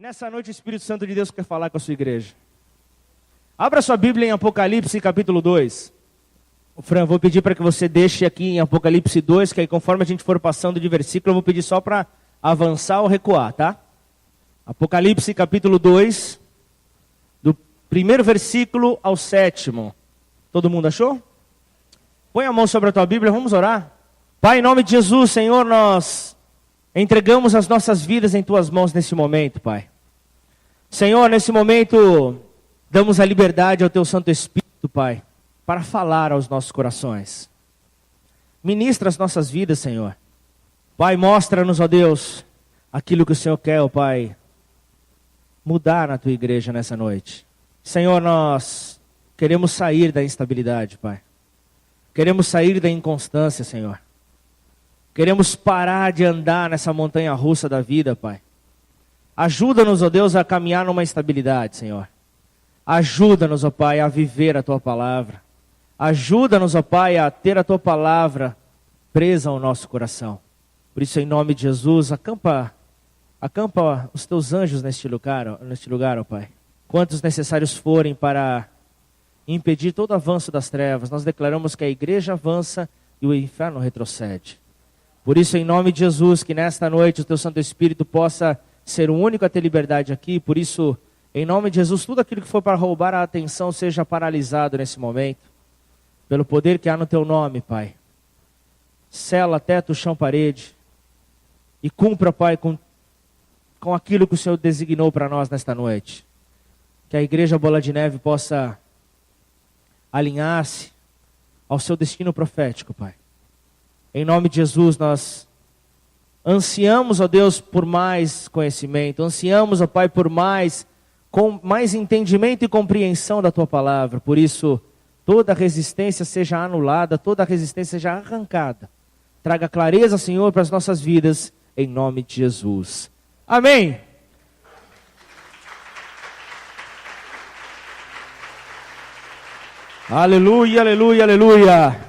Nessa noite o Espírito Santo de Deus quer falar com a sua igreja. Abra sua Bíblia em Apocalipse capítulo 2. Fran, vou pedir para que você deixe aqui em Apocalipse 2, que aí conforme a gente for passando de versículo, eu vou pedir só para avançar ou recuar, tá? Apocalipse capítulo 2, do primeiro versículo ao 7º. Todo mundo achou? Põe a mão sobre a tua Bíblia, vamos orar. Pai, em nome de Jesus, Senhor, nós entregamos as nossas vidas em tuas mãos nesse momento, Pai. Senhor, nesse momento, damos a liberdade ao teu Santo Espírito, Pai, para falar aos nossos corações. Ministra as nossas vidas, Senhor. Pai, mostra-nos, ó Deus, aquilo que o Senhor quer, ó Pai, mudar na tua igreja nessa noite. Senhor, nós queremos sair da instabilidade, Pai. Queremos sair da inconstância, Senhor. Queremos parar de andar nessa montanha russa da vida, Pai. Ajuda-nos, ó Deus, a caminhar numa estabilidade, Senhor. Ajuda-nos, ó Pai, a viver a tua palavra. Ajuda-nos, ó Pai, a ter a tua palavra presa ao nosso coração. Por isso, em nome de Jesus, acampa os teus anjos neste lugar, ó Pai. Quantos necessários forem para impedir todo avanço das trevas, nós declaramos que a igreja avança e o inferno retrocede. Por isso, em nome de Jesus, que nesta noite o teu Santo Espírito possa ser o único a ter liberdade aqui. Por isso, em nome de Jesus, tudo aquilo que for para roubar a atenção seja paralisado nesse momento. Pelo poder que há no teu nome, Pai. Sela, teto, chão, parede. E cumpra, Pai, com aquilo que o Senhor designou para nós nesta noite. Que a igreja Bola de Neve possa alinhar-se ao seu destino profético, Pai. Em nome de Jesus, nós ansiamos, ó Deus, por mais conhecimento. Ansiamos, ó Pai, por mais entendimento e compreensão da tua palavra. Por isso, toda resistência seja anulada, toda resistência seja arrancada. Traga clareza, Senhor, para as nossas vidas, em nome de Jesus. Amém. Aleluia, aleluia, aleluia.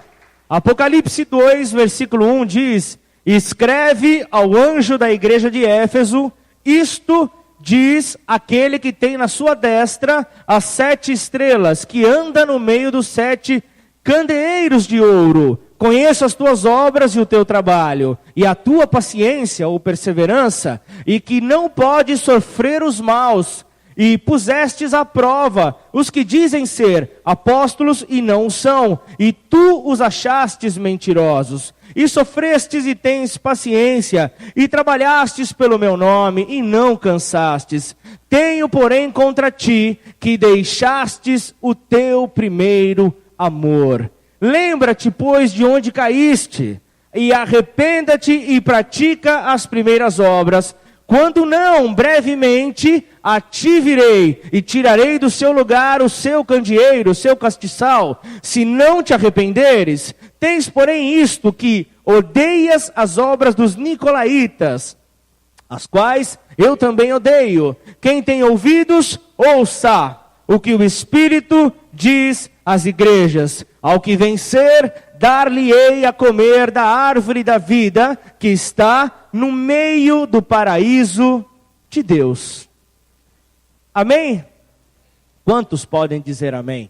Apocalipse 2, versículo 1 diz: escreve ao anjo da igreja de Éfeso, isto diz aquele que tem na sua destra as 7 estrelas, que anda no meio dos 7 candeeiros de ouro. Conheço as tuas obras e o teu trabalho, e a tua paciência ou perseverança, e que não podes sofrer os maus, e pusestes à prova os que dizem ser apóstolos e não são, e tu os achastes mentirosos. E sofrestes e tens paciência, e trabalhastes pelo meu nome, e não cansastes. Tenho, porém, contra ti, que deixastes o teu primeiro amor. Lembra-te, pois, de onde caíste, e arrependa-te e pratica as primeiras obras. Quando não, brevemente, a ti virei, e tirarei do seu lugar o seu candeeiro, o seu castiçal, se não te arrependeres. Tens, porém, isto, que odeias as obras dos nicolaítas, as quais eu também odeio. Quem tem ouvidos, ouça o que o Espírito diz às igrejas. Ao que vencer, dar-lhe-ei a comer da árvore da vida, que está no meio do paraíso de Deus. Amém? Quantos podem dizer amém?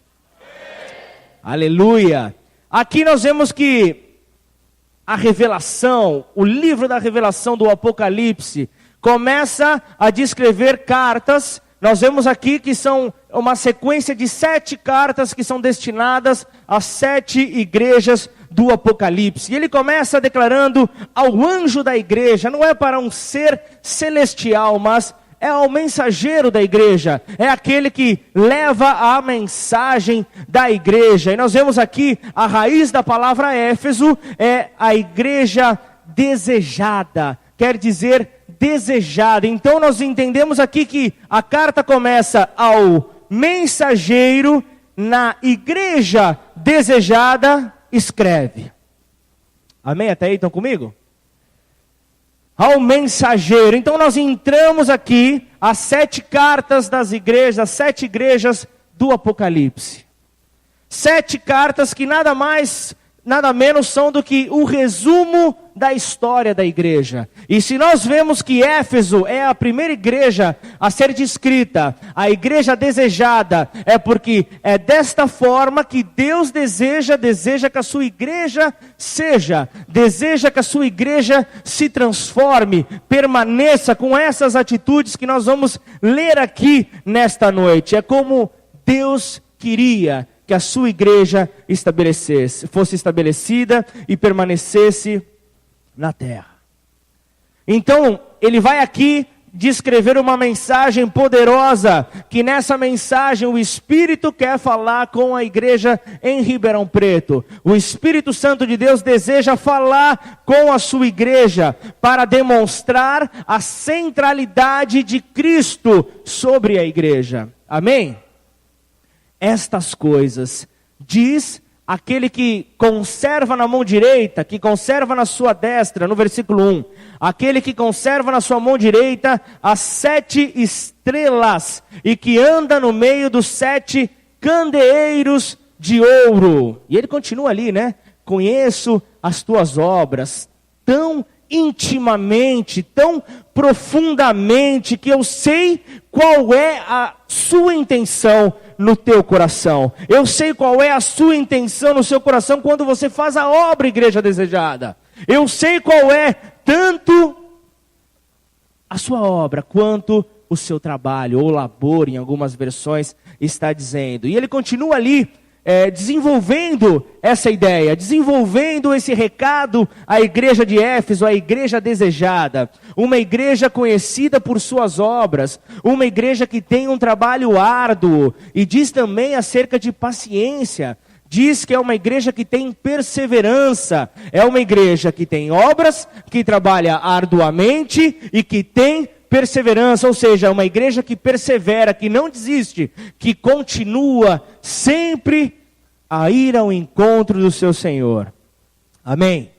Aleluia! Aqui nós vemos que a revelação, o livro da revelação do Apocalipse, começa a descrever cartas. Nós vemos aqui que são uma sequência de 7 cartas que são destinadas às 7 igrejas do Apocalipse. E ele começa declarando ao anjo da igreja, não é para um ser celestial, mas é ao mensageiro da igreja, é aquele que leva a mensagem da igreja. E nós vemos aqui a raiz da palavra Éfeso, é a igreja desejada, quer dizer desejada. Então nós entendemos aqui que a carta começa ao mensageiro, na igreja desejada, escreve. Amém? Até aí estão comigo? Ao mensageiro. Então nós entramos aqui, as 7 cartas das igrejas, as 7 igrejas do Apocalipse. 7 cartas que nada mais, nada menos são do que o resumo da história da igreja. E se nós vemos que Éfeso é a primeira igreja a ser descrita, a igreja desejada, é porque é desta forma que Deus deseja que a sua igreja seja, deseja que a sua igreja se transforme, permaneça com essas atitudes que nós vamos ler aqui nesta noite. É como Deus queria que a sua igreja fosse estabelecida e permanecesse na terra. Então, ele vai aqui descrever uma mensagem poderosa, que nessa mensagem o Espírito quer falar com a igreja em Ribeirão Preto. O Espírito Santo de Deus deseja falar com a sua igreja para demonstrar a centralidade de Cristo sobre a igreja. Amém? Estas coisas diz aquele que conserva na mão direita, que conserva na sua destra, no versículo 1. Aquele que conserva na sua mão direita as 7 estrelas e que anda no meio dos 7 candeeiros de ouro. E ele continua ali, né? Conheço as tuas obras tão intimamente, tão profundamente, que eu sei qual é a sua intenção no teu coração. Eu sei qual é a sua intenção no seu coração quando você faz a obra, igreja desejada. Eu sei qual é tanto a sua obra quanto o seu trabalho, ou labor, em algumas versões está dizendo. E ele continua ali, desenvolvendo essa ideia, desenvolvendo esse recado à igreja de Éfeso, a igreja desejada, uma igreja conhecida por suas obras, uma igreja que tem um trabalho árduo, e diz também acerca de paciência, diz que é uma igreja que tem perseverança, é uma igreja que tem obras, que trabalha arduamente e que tem perseverança, ou seja, uma igreja que persevera, que não desiste, que continua sempre a ir ao encontro do seu Senhor. Amém?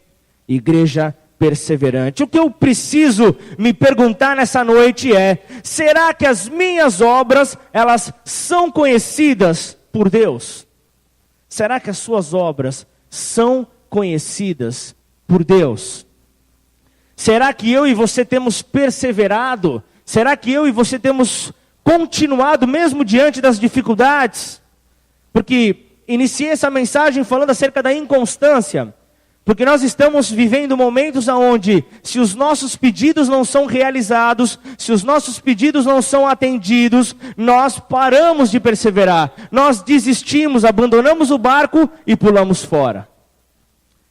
Igreja perseverante. O que eu preciso me perguntar nessa noite é: será que as minhas obras, elas são conhecidas por Deus? Será que as suas obras são conhecidas por Deus? Será que eu e você temos perseverado? Será que eu e você temos continuado mesmo diante das dificuldades? Porque iniciei essa mensagem falando acerca da inconstância. Porque nós estamos vivendo momentos onde, se os nossos pedidos não são realizados, se os nossos pedidos não são atendidos, nós paramos de perseverar. Nós desistimos, abandonamos o barco e pulamos fora.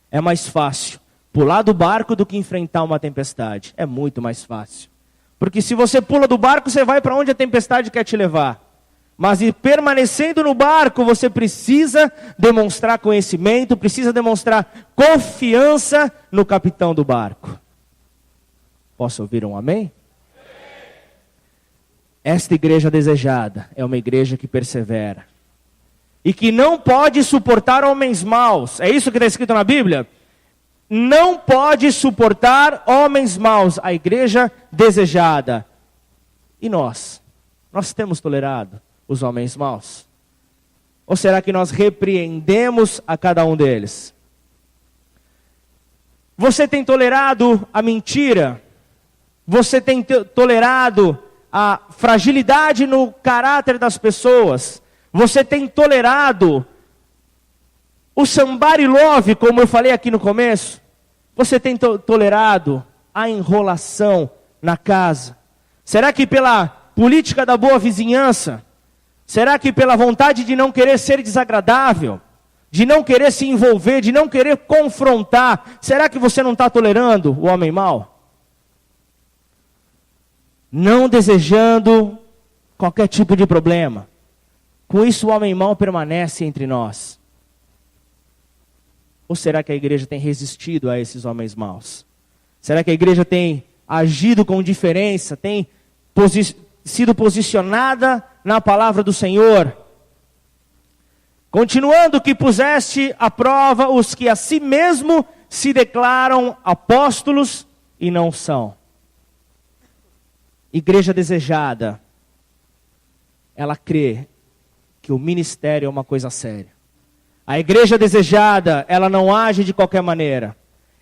É mais fácil pular do barco do que enfrentar uma tempestade. É muito mais fácil. Porque se você pula do barco, você vai para onde a tempestade quer te levar. Mas permanecendo no barco, você precisa demonstrar conhecimento, precisa demonstrar confiança no capitão do barco. Posso ouvir um amém? Esta igreja desejada é uma igreja que persevera. E que não pode suportar homens maus. É isso que está escrito na Bíblia? Não pode suportar homens maus, a igreja desejada. E nós? Nós temos tolerado os homens maus? Ou será que nós repreendemos a cada um deles? Você tem tolerado a mentira? Você tem tolerado a fragilidade no caráter das pessoas? Você tem tolerado o somebody love, como eu falei aqui no começo? Você tem tolerado a enrolação na casa? Será que pela política da boa vizinhança? Será que pela vontade de não querer ser desagradável? De não querer se envolver, de não querer confrontar? Será que você não está tolerando o homem mau? Não desejando qualquer tipo de problema. Com isso o homem mau permanece entre nós. Ou será que a igreja tem resistido a esses homens maus? Será que a igreja tem agido com diferença? Tem sido posicionada na palavra do Senhor? Continuando, que puseste à prova os que a si mesmo se declaram apóstolos e não são. Igreja desejada, ela crê que o ministério é uma coisa séria. A igreja desejada, ela não age de qualquer maneira.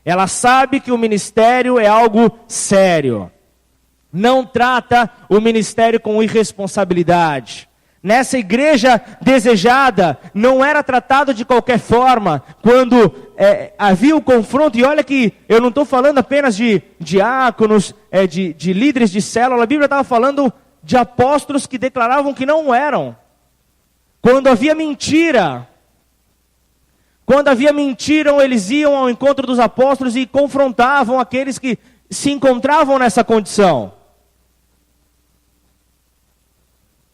Ela sabe que o ministério é algo sério. Não trata o ministério com irresponsabilidade. Nessa igreja desejada, não era tratado de qualquer forma. Quando havia o confronto, e olha que eu não estou falando apenas de diáconos, de líderes de célula, a Bíblia estava falando de apóstolos que declaravam que não eram. Quando havia mentira, eles iam ao encontro dos apóstolos e confrontavam aqueles que se encontravam nessa condição.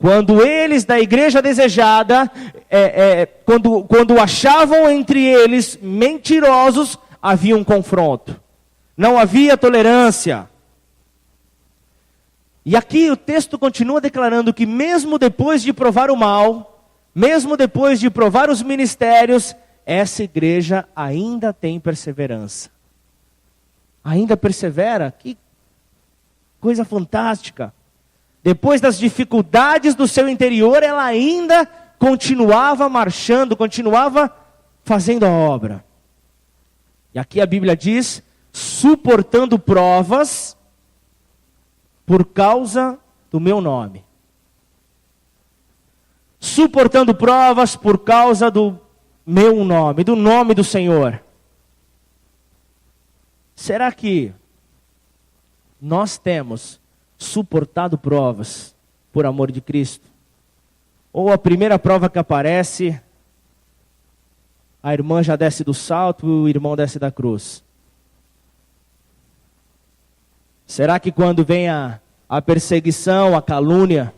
Quando eles da igreja desejada, quando achavam entre eles mentirosos, havia um confronto. Não havia tolerância. E aqui o texto continua declarando que mesmo depois de provar o mal, mesmo depois de provar os ministérios, essa igreja ainda tem perseverança. Ainda persevera? Que coisa fantástica. Depois das dificuldades do seu interior, ela ainda continuava marchando, continuava fazendo a obra. E aqui a Bíblia diz, suportando provas por causa do meu nome. Suportando provas por causa do meu nome, do nome do Senhor. Será que nós temos suportado provas por amor de Cristo? Ou a primeira prova que aparece, a irmã já desce do salto e o irmão desce da cruz? Será que quando vem a perseguição, a calúnia,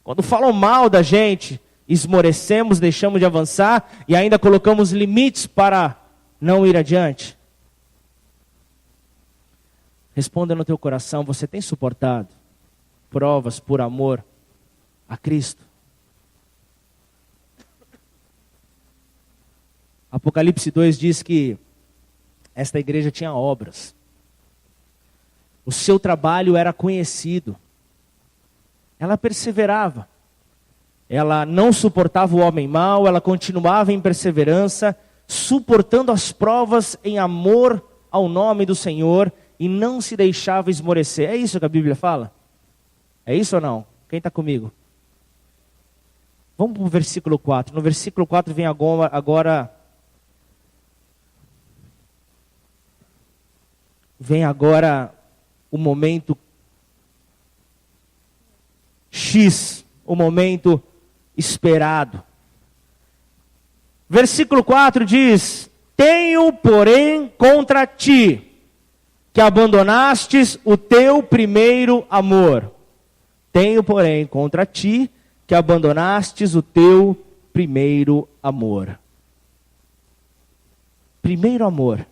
quando falam mal da gente, esmorecemos, deixamos de avançar e ainda colocamos limites para não ir adiante? Responda no teu coração, você tem suportado provas por amor a Cristo? Apocalipse 2 diz que esta igreja tinha obras. O seu trabalho era conhecido. Ela perseverava. Ela não suportava o homem mau, ela continuava em perseverança, suportando as provas em amor ao nome do Senhor, e não se deixava esmorecer. É isso que a Bíblia fala? É isso ou não? Quem está comigo? Vamos para o versículo 4. No versículo 4 vem agora o momento X, o momento esperado. Versículo 4 diz, tenho, porém, contra ti, que abandonastes o teu primeiro amor. Tenho, porém, contra ti, que abandonastes o teu primeiro amor. Primeiro amor.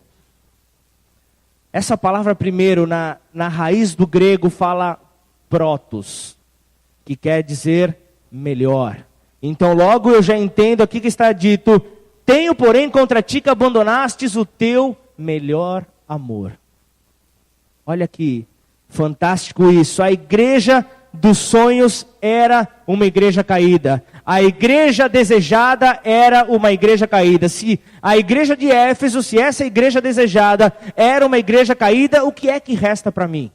Essa palavra primeiro, na raiz do grego, fala protos, que quer dizer melhor. Então logo eu já entendo aqui que está dito, tenho, porém, contra ti que abandonastes o teu melhor amor. Olha que fantástico isso. A igreja dos sonhos era uma igreja caída. A igreja desejada era uma igreja caída. Se a igreja de Éfeso, se essa igreja desejada era uma igreja caída, o que é que resta para mim?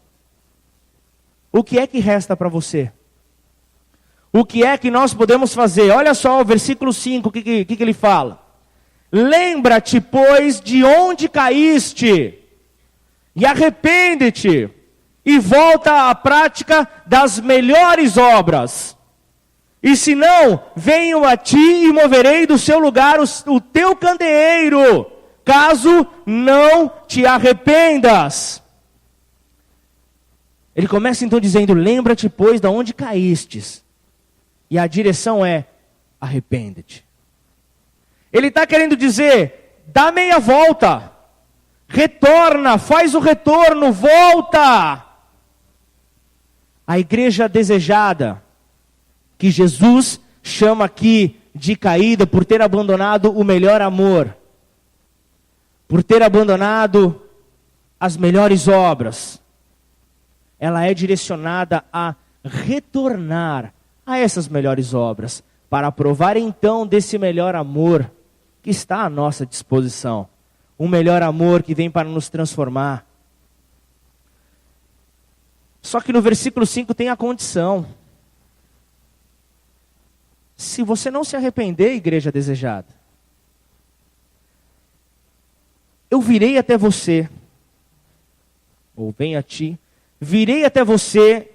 O que é que resta para você? O que é que nós podemos fazer? Olha só o versículo 5, o que ele fala. Lembra-te, pois, de onde caíste, e arrepende-te, e volta à prática das melhores obras. E se não, venho a ti e moverei do seu lugar o teu candeeiro, caso não te arrependas. Ele começa então dizendo, lembra-te, pois, de onde caístes. E a direção é, arrepende-te. Ele está querendo dizer, dá meia volta. Retorna, faz o retorno, volta. A igreja desejada, que Jesus chama aqui de caída por ter abandonado o melhor amor, por ter abandonado as melhores obras, ela é direcionada a retornar a essas melhores obras, para provar então desse melhor amor que está à nossa disposição. um melhor amor que vem para nos transformar. Só que no versículo 5 tem a condição. Se você não se arrepender, igreja desejada, eu virei até você, ou venho a ti, virei até você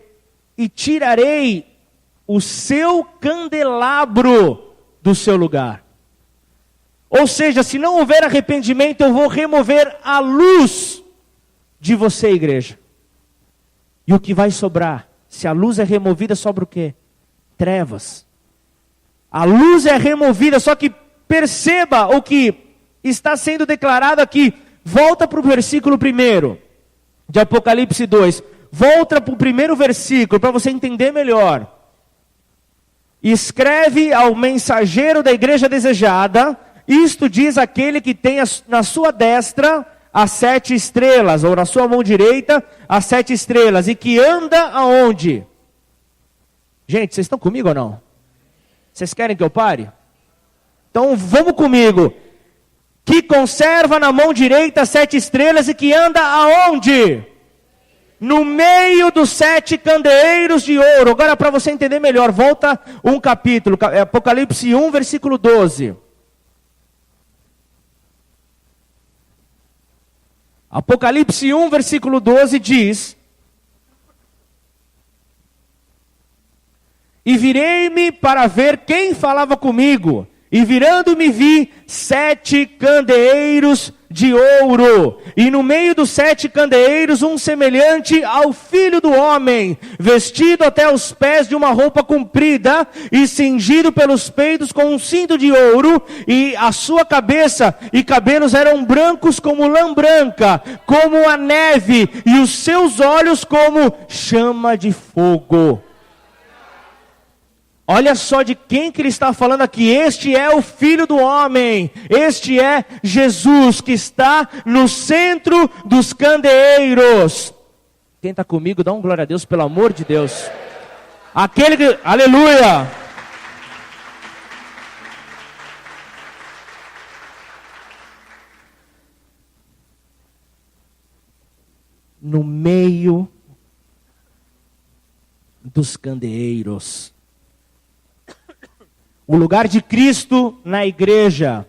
e tirarei o seu candelabro do seu lugar. Ou seja, se não houver arrependimento, eu vou remover a luz de você, igreja. E o que vai sobrar? Se a luz é removida, sobra o quê? Trevas. A luz é removida, só que perceba o que está sendo declarado aqui. Volta para o versículo 1 de Apocalipse 2. Volta para o primeiro versículo, para você entender melhor. Escreve ao mensageiro da igreja desejada, isto diz aquele que tem na sua destra as 7 estrelas, ou na sua mão direita as 7 estrelas, e que anda aonde? Gente, vocês estão comigo ou não? Vocês querem que eu pare? Então vamos comigo. Que conserva na mão direita as 7 estrelas e que anda aonde? No meio dos 7 candeeiros de ouro. Agora para você entender melhor, volta um capítulo, Apocalipse 1, versículo 12. Apocalipse 1, versículo 12 diz: E virei-me para ver quem falava comigo, e virando-me vi 7 candeeiros de ouro, e no meio dos 7 candeeiros um semelhante ao Filho do Homem, vestido até os pés de uma roupa comprida, e cingido pelos peitos com um cinto de ouro, e a sua cabeça e cabelos eram brancos como lã branca, como a neve, e os seus olhos como chama de fogo. Olha só de quem que ele está falando aqui. Este é o Filho do Homem. Este é Jesus que está no centro dos candeeiros. Quem está comigo, dá um glória a Deus, pelo amor de Deus. Aquele que... Aleluia! No meio dos candeeiros. O lugar de Cristo na igreja,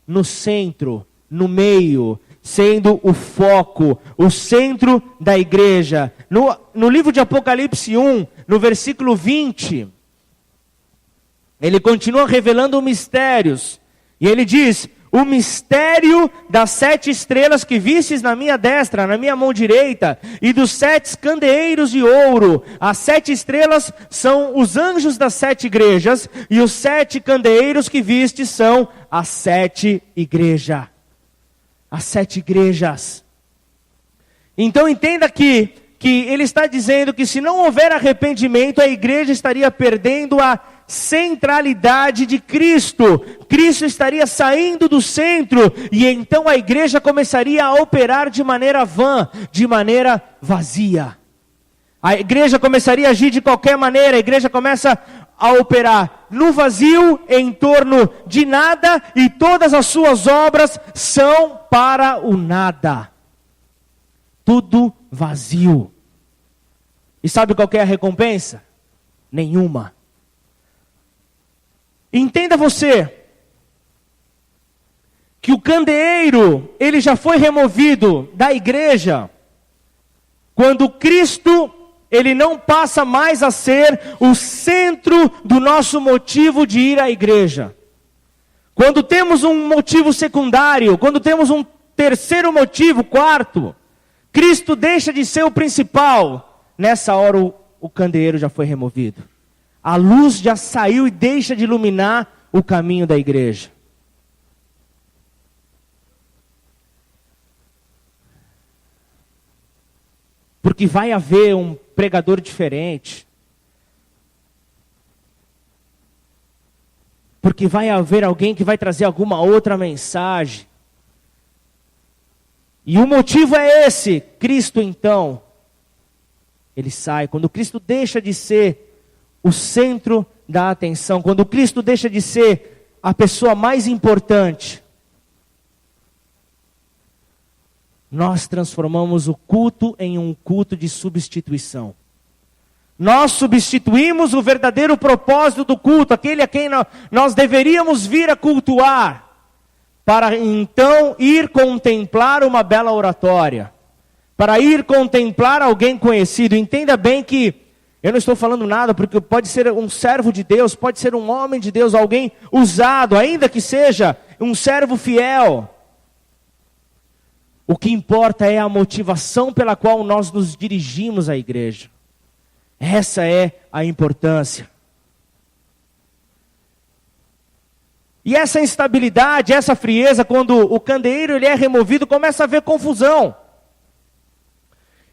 no centro, no meio, sendo o foco, o centro da igreja. No livro de Apocalipse 1, no versículo 20, ele continua revelando mistérios. E ele diz: o mistério das 7 estrelas que vistes na minha destra, na minha mão direita, e dos 7 candeeiros de ouro. As 7 estrelas são os anjos das 7 igrejas, e os 7 candeeiros que vistes são as 7 igrejas. As 7 igrejas. Então entenda aqui que ele está dizendo que se não houver arrependimento, a igreja estaria perdendo a centralidade de Cristo. Cristo estaria saindo do centro, e então a igreja começaria a operar de maneira vã, de maneira vazia. A igreja começaria a agir de qualquer maneira. A igreja começa a operar no vazio, em torno de nada, e todas as suas obras são para o nada. Tudo vazio. E sabe qual que é a recompensa? Nenhuma. Entenda você que o candeeiro, ele já foi removido da igreja quando Cristo, ele não passa mais a ser o centro do nosso motivo de ir à igreja. Quando temos um motivo secundário, quando temos um terceiro motivo, quarto, Cristo deixa de ser o principal. Nessa hora o candeeiro já foi removido. A luz já saiu e deixa de iluminar o caminho da igreja. Porque vai haver um pregador diferente. Porque vai haver alguém que vai trazer alguma outra mensagem. E o motivo é esse. Cristo então, ele sai. Quando Cristo deixa de ser o centro da atenção, quando Cristo deixa de ser a pessoa mais importante, nós transformamos o culto em um culto de substituição. Nós substituímos o verdadeiro propósito do culto, aquele a quem nós deveríamos vir a cultuar, para então ir contemplar uma bela oratória, para ir contemplar alguém conhecido. Entenda bem que eu não estou falando nada, porque pode ser um servo de Deus, pode ser um homem de Deus, alguém usado, ainda que seja um servo fiel. O que importa é a motivação pela qual nós nos dirigimos à igreja. Essa é a importância. E essa instabilidade, essa frieza, quando o candeeiro ele é removido, começa a haver confusão.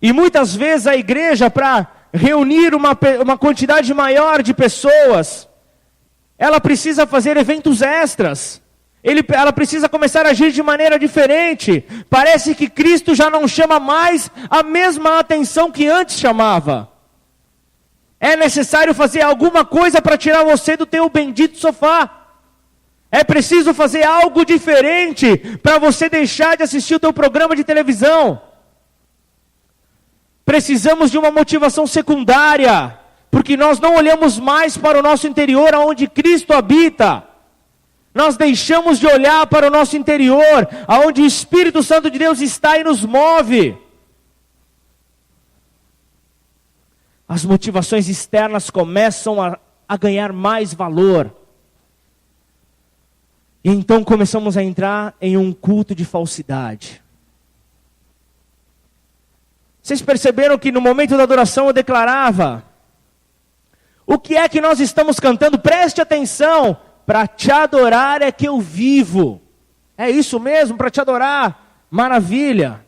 E muitas vezes a igreja, para reunir uma quantidade maior de pessoas, ela precisa fazer eventos extras. Ela precisa começar a agir de maneira diferente. Parece que Cristo já não chama mais a mesma atenção que antes chamava. É necessário fazer alguma coisa para tirar você do teu bendito sofá. É preciso fazer algo diferente para você deixar de assistir o teu programa de televisão. Precisamos de uma motivação secundária, porque nós não olhamos mais para o nosso interior, onde Cristo habita. Nós deixamos de olhar para o nosso interior, onde o Espírito Santo de Deus está e nos move. As motivações externas começam a ganhar mais valor. E então começamos a entrar em um culto de falsidade. Vocês perceberam que no momento da adoração eu declarava: o que é que nós estamos cantando? Preste atenção, para te adorar é que eu vivo. É isso mesmo, para te adorar. Maravilha.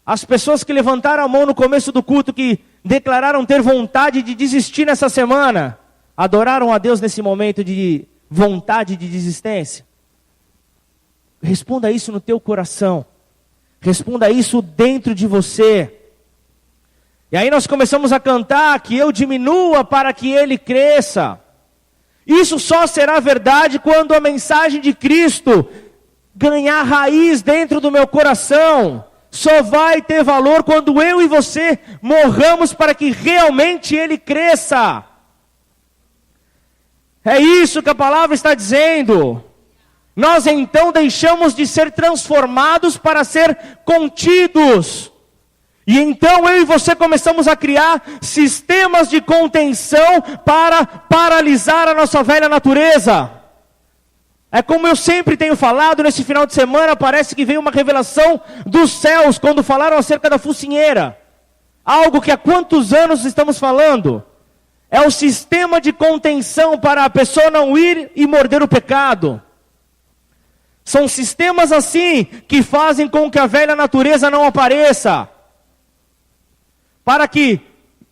As pessoas que levantaram a mão no começo do culto, que declararam ter vontade de desistir nessa semana, adoraram a Deus nesse momento de vontade de desistência? Responda isso no teu coração. Responda isso dentro de você. E aí nós começamos a cantar que eu diminua para que Ele cresça. Isso só será verdade quando a mensagem de Cristo ganhar raiz dentro do meu coração. Só vai ter valor quando eu e você morramos para que realmente Ele cresça. É isso que a palavra está dizendo. Nós então deixamos de ser transformados para ser contidos. E então eu e você começamos a criar sistemas de contenção para paralisar a nossa velha natureza. É como eu sempre tenho falado, nesse final de semana parece que veio uma revelação dos céus, quando falaram acerca da focinheira. Algo que há quantos anos estamos falando? É o sistema de contenção para a pessoa não ir e morder o pecado. São sistemas assim que fazem com que a velha natureza não apareça. Para que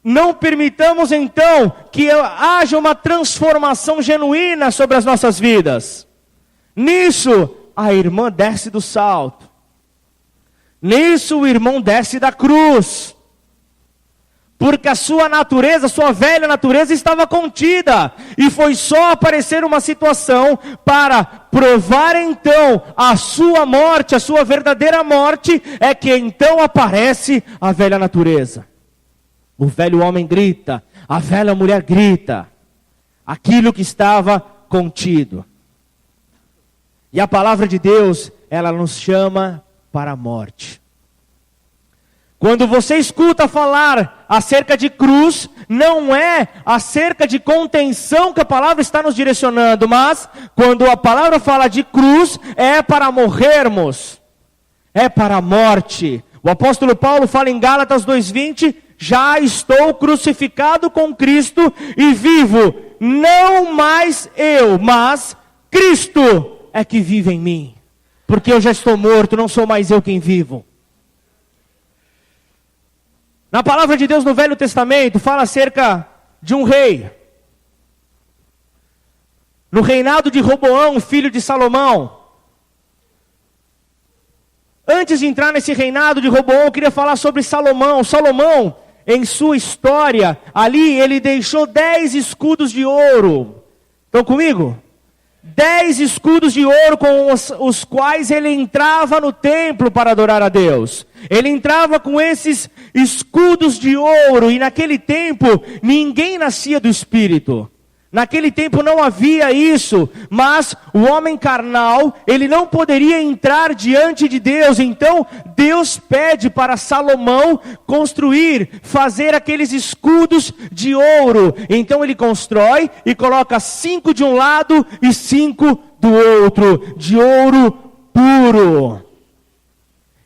não permitamos então que haja uma transformação genuína sobre as nossas vidas. Nisso, a irmã desce do salto. Nisso, o irmão desce da cruz. Porque a sua natureza, a sua velha natureza estava contida. E foi só aparecer uma situação para provar então a sua morte, a sua verdadeira morte, é que então aparece a velha natureza. O velho homem grita, a velha mulher grita. Aquilo que estava contido. E a palavra de Deus, ela nos chama para a morte. Quando você escuta falar acerca de cruz, não é acerca de contenção que a palavra está nos direcionando, mas quando a palavra fala de cruz, é para morrermos, é para a morte. O apóstolo Paulo fala em Gálatas 2:20, já estou crucificado com Cristo e vivo, não mais eu, mas Cristo é que vive em mim. Porque eu já estou morto, não sou mais eu quem vivo. Na palavra de Deus no Velho Testamento, fala acerca de um rei. No reinado de Roboão, filho de Salomão. Antes de entrar nesse reinado de Roboão, eu queria falar sobre Salomão. Salomão, em sua história, ali ele deixou 10 escudos de ouro. Estão comigo? 10 escudos de ouro com os quais ele entrava no templo para adorar a Deus. Ele entrava com esses escudos de ouro, e naquele tempo ninguém nascia do Espírito. Naquele tempo não havia isso, mas o homem carnal, ele não poderia entrar diante de Deus. Então Deus pede para Salomão construir, fazer aqueles escudos de ouro. Então ele constrói e coloca 5 de um lado e 5 do outro, de ouro puro.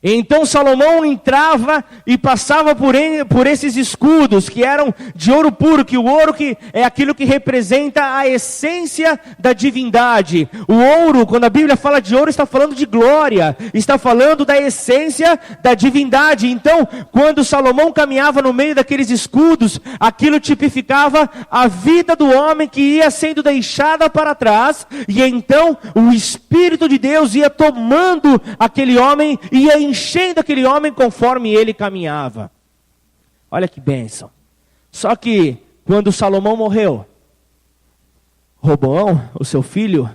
Então Salomão entrava e passava por esses escudos que eram de ouro puro, que o ouro que é aquilo que representa a essência da divindade. O ouro, quando a Bíblia fala de ouro, está falando de glória, está falando da essência da divindade. Então, quando Salomão caminhava no meio daqueles escudos, aquilo tipificava a vida do homem que ia sendo deixada para trás, e então o Espírito de Deus ia tomando aquele homem, ia enchendo aquele homem conforme ele caminhava. Olha que bênção. Só que quando Salomão morreu, Roboão, o seu filho,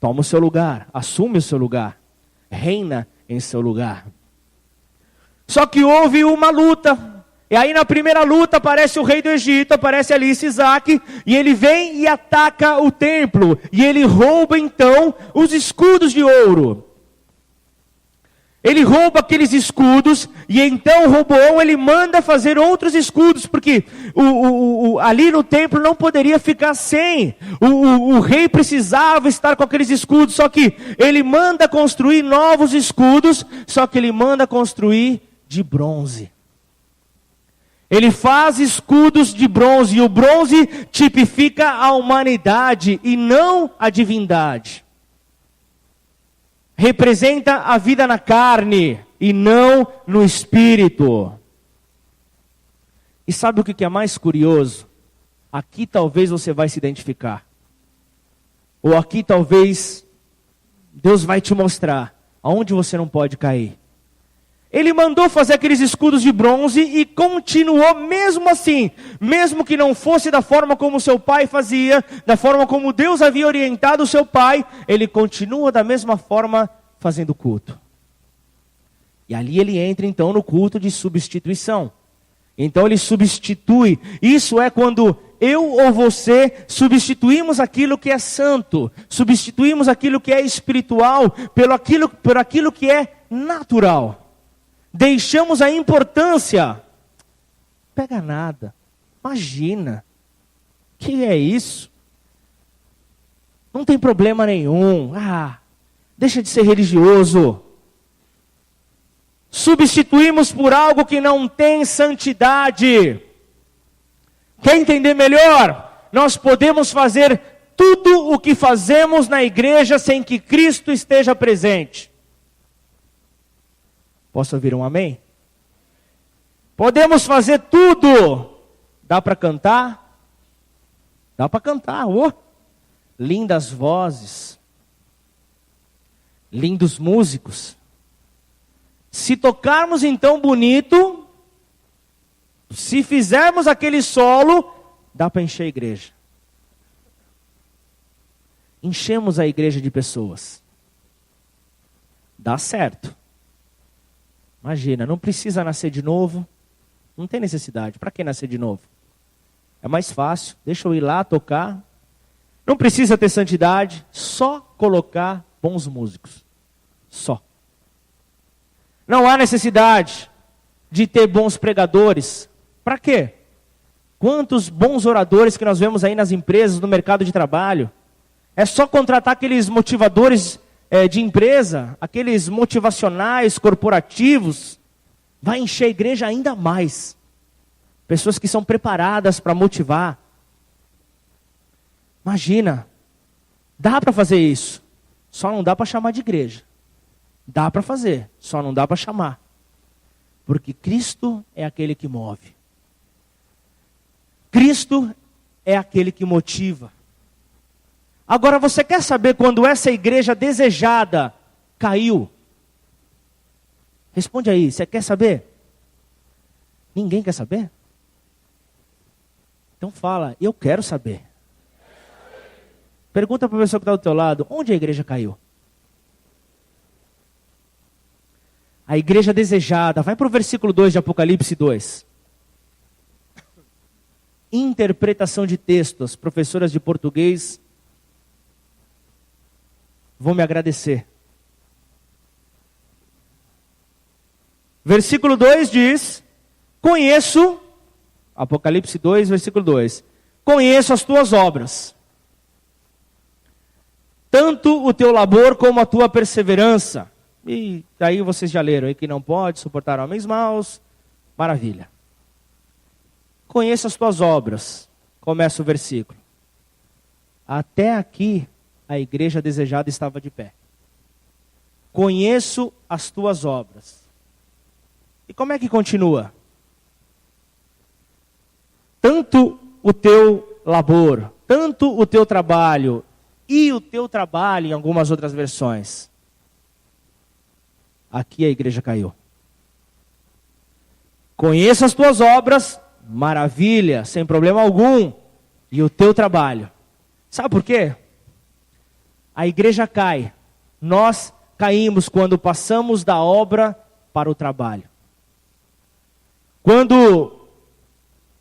toma o seu lugar, assume o seu lugar, reina em seu lugar. Só que houve uma luta. E aí na primeira luta aparece o rei do Egito, aparece ali Sisaque, e ele vem e ataca o templo, e ele rouba então os escudos de ouro. Ele rouba aqueles escudos, e então Roboão ele manda fazer outros escudos, porque ali no templo não poderia ficar sem. O rei precisava estar com aqueles escudos, só que ele manda construir novos escudos, só que ele manda construir de bronze. Ele faz escudos de bronze, e o bronze tipifica a humanidade e não a divindade. Representa a vida na carne e não no espírito. E sabe o que é mais curioso? Aqui talvez você vai se identificar. Ou aqui talvez Deus vai te mostrar aonde você não pode cair. Ele mandou fazer aqueles escudos de bronze e continuou mesmo assim. Mesmo que não fosse da forma como seu pai fazia, da forma como Deus havia orientado o seu pai, ele continua da mesma forma fazendo culto. E ali ele entra então no culto de substituição. Então ele substitui. Isso é quando eu ou você substituímos aquilo que é santo, substituímos aquilo que é espiritual por aquilo que é natural. Deixamos a importância. Pega nada. Imagina. Que é isso? Não tem problema nenhum. Deixa de ser religioso. Substituímos por algo que não tem santidade. Quer entender melhor? Nós podemos fazer tudo o que fazemos na igreja sem que Cristo esteja presente. Posso ouvir um amém? Podemos fazer tudo. Dá para cantar? Dá para cantar. Lindas vozes. Lindos músicos. Se tocarmos então bonito, se fizermos aquele solo, dá para encher a igreja. Enchemos a igreja de pessoas. Dá certo. Imagina, não precisa nascer de novo. Não tem necessidade. Para que nascer de novo? É mais fácil. Deixa eu ir lá tocar. Não precisa ter santidade. Só colocar bons músicos. Só. Não há necessidade de ter bons pregadores. Para quê? Quantos bons oradores que nós vemos aí nas empresas, no mercado de trabalho. É só contratar aqueles motivadores de empresa, aqueles motivacionais, corporativos, vai encher a igreja ainda mais. Pessoas que são preparadas para motivar. Imagina, dá para fazer isso, só não dá para chamar de igreja. Dá para fazer, só não dá para chamar. Porque Cristo é aquele que move. Cristo é aquele que motiva. Agora, você quer saber quando essa igreja desejada caiu? Responde aí, você quer saber? Ninguém quer saber? Então fala, eu quero saber. Pergunta para a pessoa que está do teu lado, onde a igreja caiu? A igreja desejada. Vai para o versículo 2 de Apocalipse 2. Interpretação de textos. Professoras de português vão me agradecer. Versículo 2 diz: conheço, Apocalipse 2, versículo 2. Conheço as tuas obras, tanto o teu labor como a tua perseverança. E daí vocês já leram aí que não pode suportar homens maus. Maravilha. Conheço as tuas obras. Começa o versículo. Até aqui a igreja desejada estava de pé. Conheço as tuas obras. E como é que continua? Tanto o teu labor, tanto o teu trabalho, e o teu trabalho em algumas outras versões. Aqui a igreja caiu. Conheço as tuas obras, maravilha, sem problema algum, e o teu trabalho. Sabe por quê? A igreja cai. Nós caímos quando passamos da obra para o trabalho.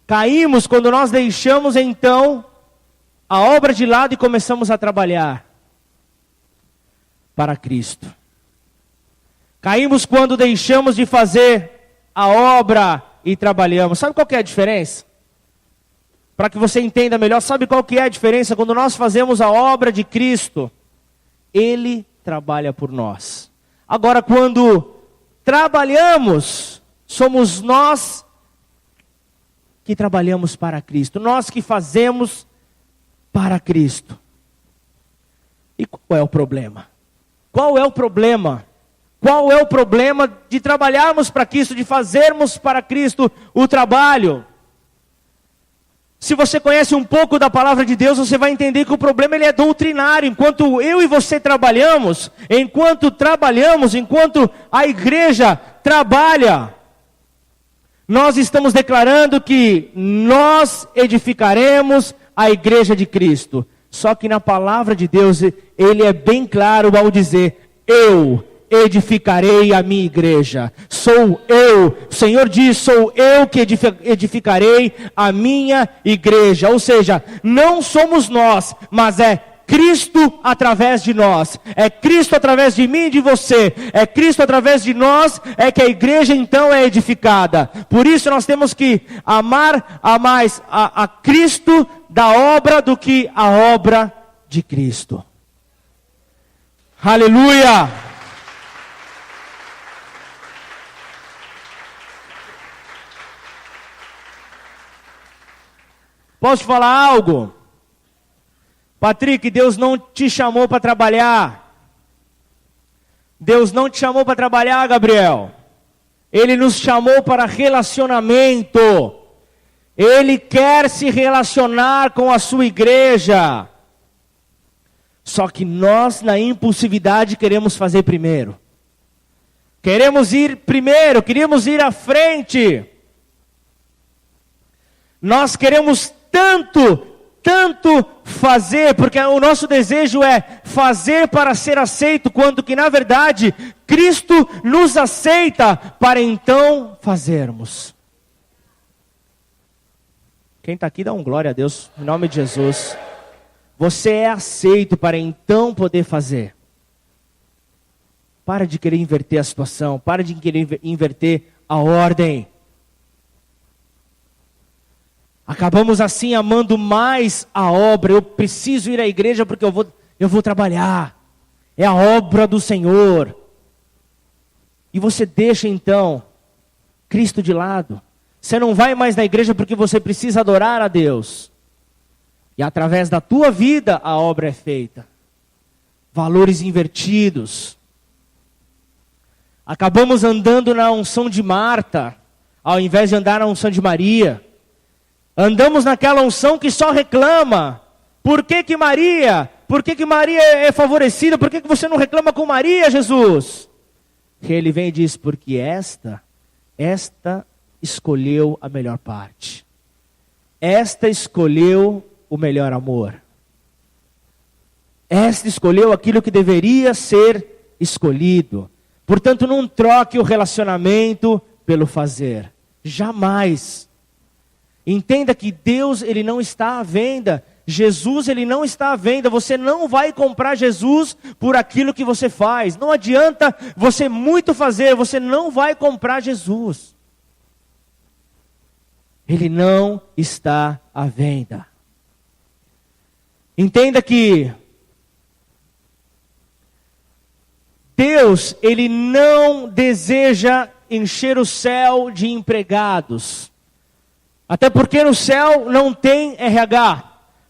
Caímos quando nós deixamos então a obra de lado e começamos a trabalhar para Cristo. Caímos quando deixamos de fazer a obra e trabalhamos. Sabe qual que é a diferença? Para que você entenda melhor, sabe qual que é a diferença? Quando nós fazemos a obra de Cristo, Ele trabalha por nós. Agora, quando trabalhamos, somos nós que trabalhamos para Cristo. Nós que fazemos para Cristo. E qual é o problema? Qual é o problema? Qual é o problema de trabalharmos para Cristo, de fazermos para Cristo o trabalho? Se você conhece um pouco da palavra de Deus, você vai entender que o problema ele é doutrinário. Enquanto eu e você trabalhamos, enquanto a igreja trabalha, nós estamos declarando que nós edificaremos a igreja de Cristo. Só que na palavra de Deus, ele é bem claro ao dizer: eu edificarei a minha igreja. Sou eu, o Senhor diz, sou eu que edificarei a minha igreja. Ou seja, não somos nós, mas é Cristo através de nós. É Cristo através de mim e de você. É Cristo através de nós, é que a igreja então é edificada. Por isso nós temos que amar mais a Cristo da obra do que a obra de Cristo. Aleluia! Posso te falar algo? Patrick, Deus não te chamou para trabalhar. Deus não te chamou para trabalhar, Gabriel. Ele nos chamou para relacionamento. Ele quer se relacionar com a sua igreja. Só que nós, na impulsividade, queremos fazer primeiro. Queremos ir primeiro, queremos ir à frente. Nós queremos tanto fazer, porque o nosso desejo é fazer para ser aceito, quando que na verdade Cristo nos aceita para então fazermos. Quem está aqui dá um glória a Deus, em nome de Jesus. Você é aceito para então poder fazer. Para de querer inverter a situação, para de querer inverter a ordem. Acabamos assim amando mais a obra. Eu preciso ir à igreja porque eu vou trabalhar. É a obra do Senhor. E você deixa então Cristo de lado. Você não vai mais na igreja porque você precisa adorar a Deus. E através da tua vida a obra é feita. Valores invertidos. Acabamos andando na unção de Marta, ao invés de andar na unção de Maria. Andamos naquela unção que só reclama. Por que Maria é favorecida? Por que você não reclama com Maria, Jesus? Ele vem e diz: porque esta escolheu a melhor parte. Esta escolheu o melhor amor. Esta escolheu aquilo que deveria ser escolhido. Portanto, não troque o relacionamento pelo fazer. Jamais. Entenda que Deus, Ele não está à venda. Jesus, Ele não está à venda. Você não vai comprar Jesus por aquilo que você faz. Não adianta você muito fazer, você não vai comprar Jesus. Ele não está à venda. Entenda que Deus, Ele não deseja encher o céu de empregados. Até porque no céu não tem RH.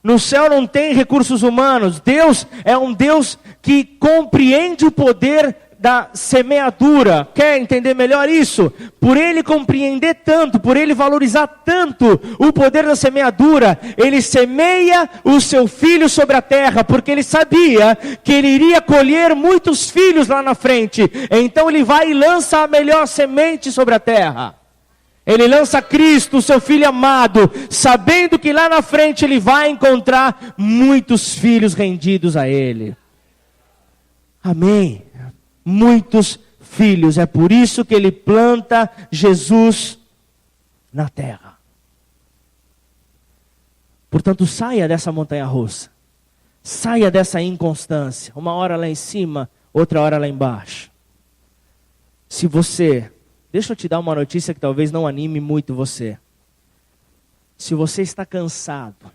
No céu não tem recursos humanos. Deus é um Deus que compreende o poder da semeadura. Quer entender melhor isso? Por Ele compreender tanto, por Ele valorizar tanto o poder da semeadura, Ele semeia o seu filho sobre a terra, porque Ele sabia que Ele iria colher muitos filhos lá na frente. Então Ele vai e lança a melhor semente sobre a terra. Ele lança Cristo, o seu Filho amado, sabendo que lá na frente Ele vai encontrar muitos filhos rendidos a Ele. Amém. Muitos filhos. É por isso que Ele planta Jesus na terra. Portanto, saia dessa montanha-russa. Saia dessa inconstância. Uma hora lá em cima, outra hora lá embaixo. Se você... Deixa eu te dar uma notícia que talvez não anime muito você. Se você está cansado,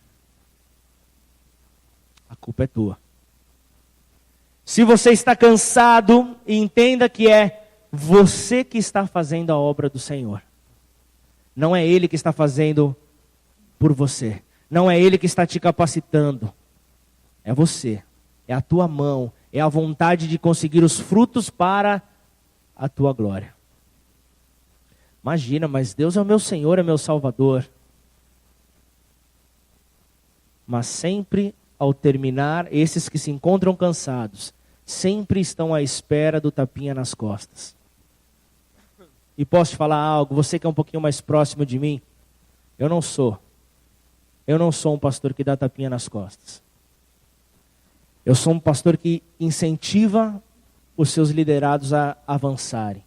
a culpa é tua. Se você está cansado, entenda que é você que está fazendo a obra do Senhor. Não é Ele que está fazendo por você. Não é Ele que está te capacitando. É você. É a tua mão. É a vontade de conseguir os frutos para a tua glória. Imagina, mas Deus é o meu Senhor, é meu Salvador. Mas sempre, ao terminar, esses que se encontram cansados, sempre estão à espera do tapinha nas costas. E posso te falar algo, você que é um pouquinho mais próximo de mim, eu não sou um pastor que dá tapinha nas costas. Eu sou um pastor que incentiva os seus liderados a avançarem.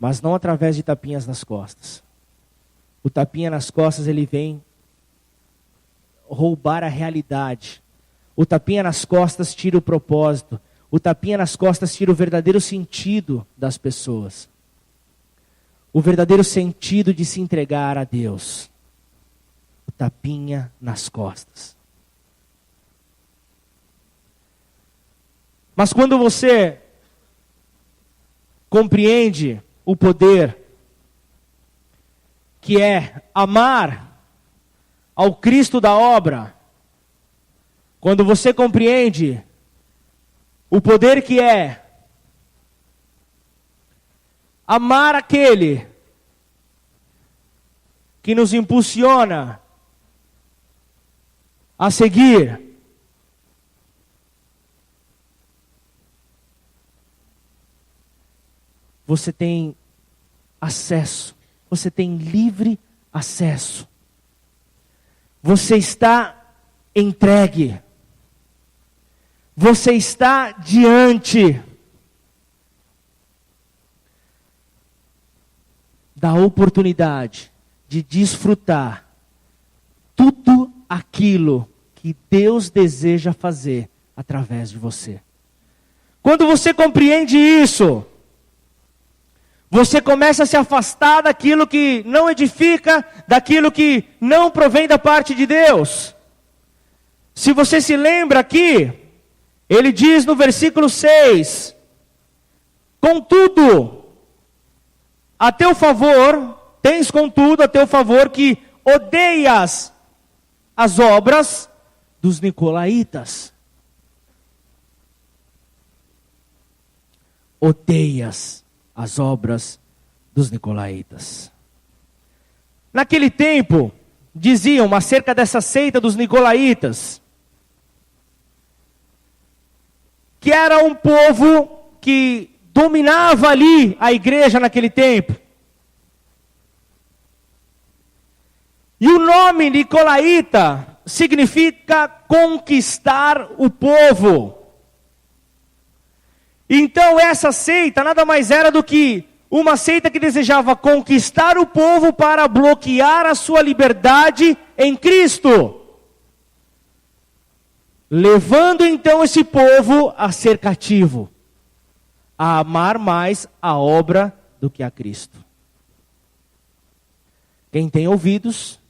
Mas não através de tapinhas nas costas. O tapinha nas costas, ele vem roubar a realidade. O tapinha nas costas tira o propósito. O tapinha nas costas tira o verdadeiro sentido das pessoas. O verdadeiro sentido de se entregar a Deus. O tapinha nas costas. Mas quando você compreende o poder que é amar ao Cristo da obra, quando você compreende o poder que é amar aquele que nos impulsiona a seguir, você tem acesso, você tem livre acesso. Você está entregue. Você está diante da oportunidade de desfrutar tudo aquilo que Deus deseja fazer através de você. Quando você compreende isso, você começa a se afastar daquilo que não edifica, daquilo que não provém da parte de Deus. Se você se lembra aqui, ele diz no versículo 6, contudo, a teu favor, tens contudo a teu favor que odeias as obras dos nicolaítas. Odeias as obras dos nicolaítas. Naquele tempo, diziam acerca dessa seita dos nicolaítas, que era um povo que dominava ali a igreja naquele tempo. E o nome nicolaíta significa conquistar o povo. Então essa seita nada mais era do que uma seita que desejava conquistar o povo para bloquear a sua liberdade em Cristo. Levando então esse povo a ser cativo, a amar mais a obra do que a Cristo. Quem tem ouvidos,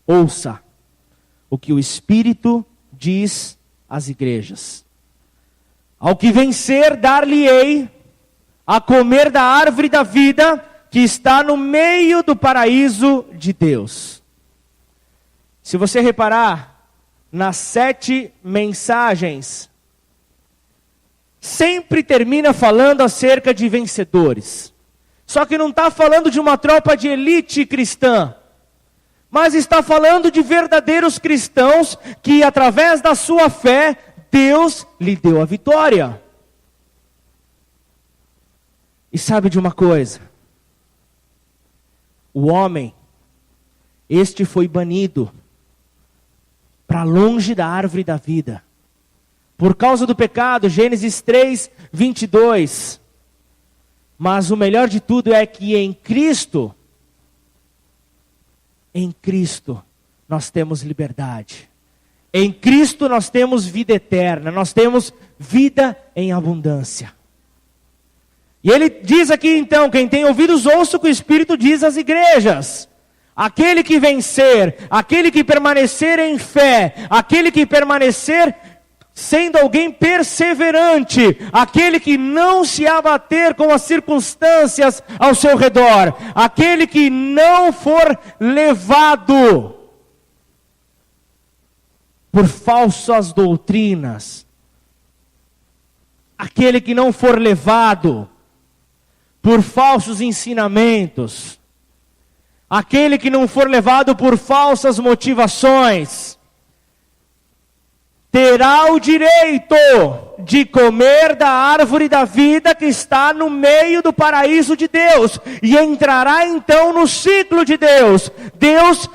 ouça o que o Espírito diz às igrejas. Ao que vencer, dar-lhe-ei a comer da árvore da vida que está no meio do paraíso de Deus. Se você reparar, nas 7 mensagens, sempre termina falando acerca de vencedores. Só que não está falando de uma tropa de elite cristã, mas está falando de verdadeiros cristãos que através da sua fé, Deus lhe deu a vitória. E sabe de uma coisa? O homem, este foi banido para longe da árvore da vida. Por causa do pecado, Gênesis 3, 22. Mas o melhor de tudo é que em Cristo, nós temos liberdade. Em Cristo nós temos vida eterna, nós temos vida em abundância. E ele diz aqui então, quem tem ouvidos ouça o que o Espírito diz às igrejas. Aquele que vencer, aquele que permanecer em fé, aquele que permanecer sendo alguém perseverante, aquele que não se abater com as circunstâncias ao seu redor, aquele que não for levado por falsas doutrinas, aquele que não for levado por falsos ensinamentos, aquele que não for levado por falsas motivações, terá o direito de comer da árvore da vida que está no meio do paraíso de Deus, e entrará então no ciclo de Deus. Deus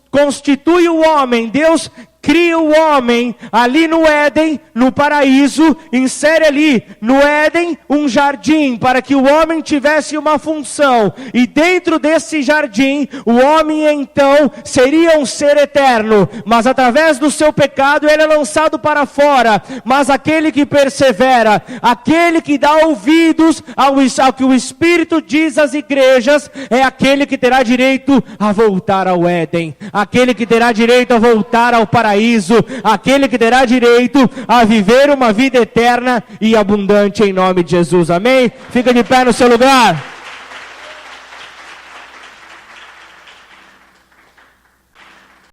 constitui o homem, Deus cria o homem ali no Éden, no paraíso, insere ali no Éden um jardim para que o homem tivesse uma função, e dentro desse jardim o homem então seria um ser eterno, mas através do seu pecado ele é lançado para fora. Mas aquele que persevera, aquele que dá ouvidos ao que o Espírito diz às igrejas, é aquele que terá direito a voltar ao Éden, aquele que terá direito a voltar ao paraíso, aquele que terá direito a viver uma vida eterna e abundante em nome de Jesus. Amém? Fica de pé no seu lugar.